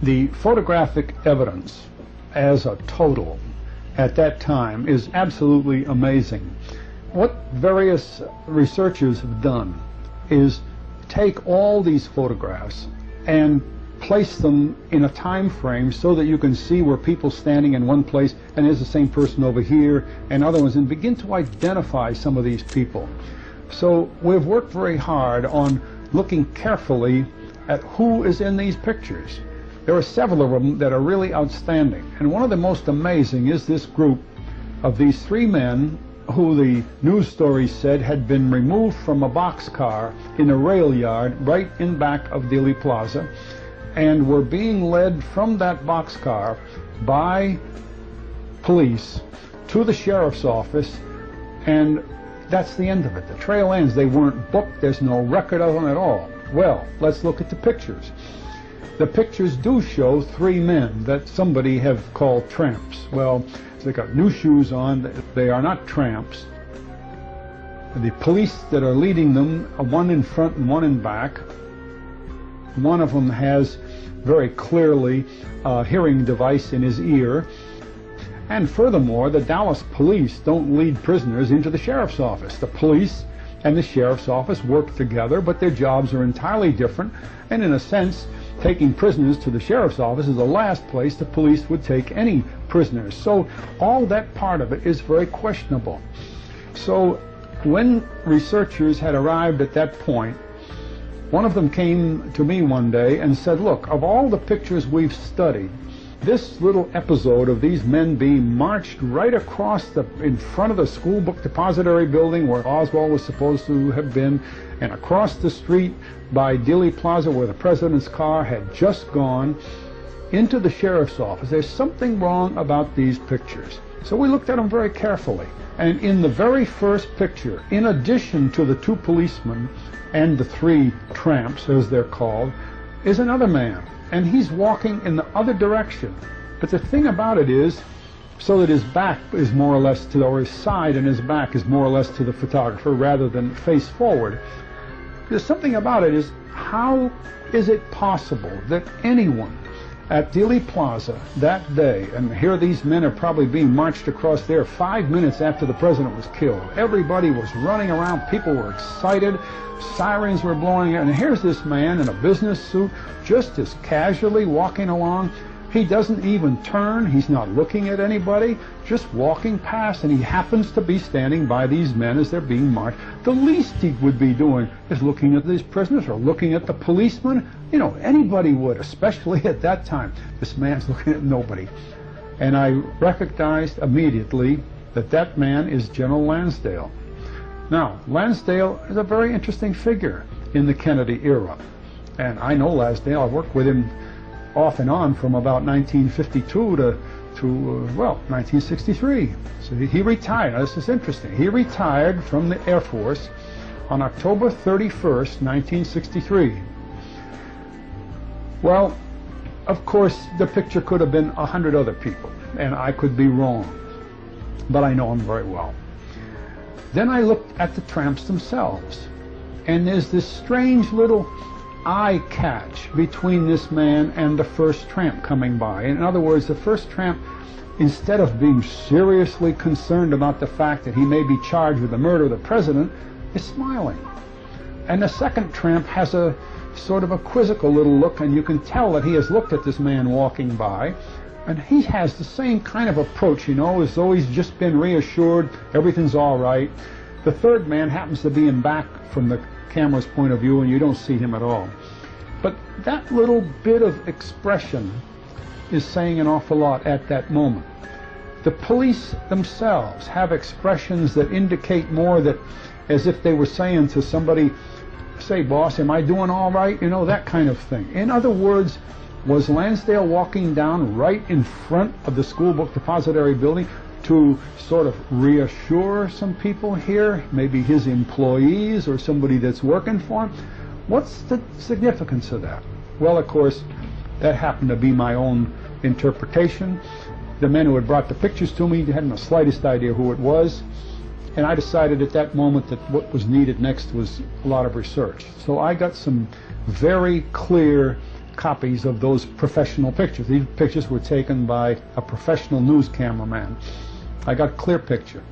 The photographic evidence as a total at that time is absolutely amazing. What various researchers have done is take all these photographs and place them in a time frame so that you can see where people standing in one place and there's the same person over here and other ones, and begin to identify some of these people. So we've worked very hard on looking carefully at who is in these pictures. There are several of them that are really outstanding, and one of the most amazing is this group of these three men who the news stories said had been removed from a boxcar in a rail yard right in back of Dealey Plaza, and were being led from that boxcar by police to the sheriff's office, and that's the end of it. The trail ends. They weren't booked. There's no record of them at all. Well, let's look at the pictures. The pictures do show three men that somebody have called tramps. Well, they got new shoes on. They are not tramps. The police that are leading them, one in front and one in back. One of them has very clearly a hearing device in his ear. And furthermore, the Dallas police don't lead prisoners into the sheriff's office. The police and the sheriff's office work together, but their jobs are entirely different. And in a sense, taking prisoners to the sheriff's office is the last place the police would take any prisoners. So all that part of it is very questionable. So when researchers had arrived at that point, one of them came to me one day and said, look, of all the pictures we've studied, this little episode of these men being marched right across in front of the school book depository building where Oswald was supposed to have been, and across the street by Dealey Plaza where the president's car had just gone, into the sheriff's office. There's something wrong about these pictures. So we looked at them very carefully. And in the very first picture, in addition to the two policemen and the three tramps, as they're called, is another man. And he's walking in the other direction. But the thing about it is, so that his back is more or less to, or his side and his back is more or less to the photographer rather than face forward. There's something about it is, how is it possible that anyone at Dealey Plaza that day, and here these men are probably being marched across there 5 minutes after the president was killed. Everybody was running around, people were excited, sirens were blowing, and here's this man in a business suit just as casually walking along. He doesn't even turn, he's not looking at anybody, just walking past, and he happens to be standing by these men as they're being marched. The least he would be doing is looking at these prisoners or looking at the policemen. You know, anybody would, especially at that time. This man's looking at nobody. And I recognized immediately that that man is General Lansdale. Now, Lansdale is a very interesting figure in the Kennedy era. And I know Lansdale, I've worked with him off and on from about 1952 to 1963. So he retired. Now, this is interesting. He retired from the Air Force on October 31st, 1963. Well, of course, the picture could have been 100 other people, and I could be wrong, but I know them very well. Then I looked at the tramps themselves, and there's this strange little eye catch between this man and the first tramp coming by. In other words, the first tramp, instead of being seriously concerned about the fact that he may be charged with the murder of the president, is smiling. And the second tramp has a sort of a quizzical little look, and you can tell that he has looked at this man walking by, and he has the same kind of approach, you know, as though he's just been reassured everything's all right. The third man happens to be in back from the camera's point of view, and you don't see him at all. But that little bit of expression is saying an awful lot at that moment. The police themselves have expressions that indicate more, that as if they were saying to somebody, say, boss, am I doing all right? You know, that kind of thing. In other words, was Lansdale walking down right in front of the school book depository building to sort of reassure some people here, maybe his employees or somebody that's working for him? What's the significance of that? Well, of course, that happened to be my own interpretation. The men who had brought the pictures to me hadn't the slightest idea who it was, and I decided at that moment that what was needed next was a lot of research. So I got some very clear copies of those professional pictures. These pictures were taken by a professional news cameraman. I got clear picture.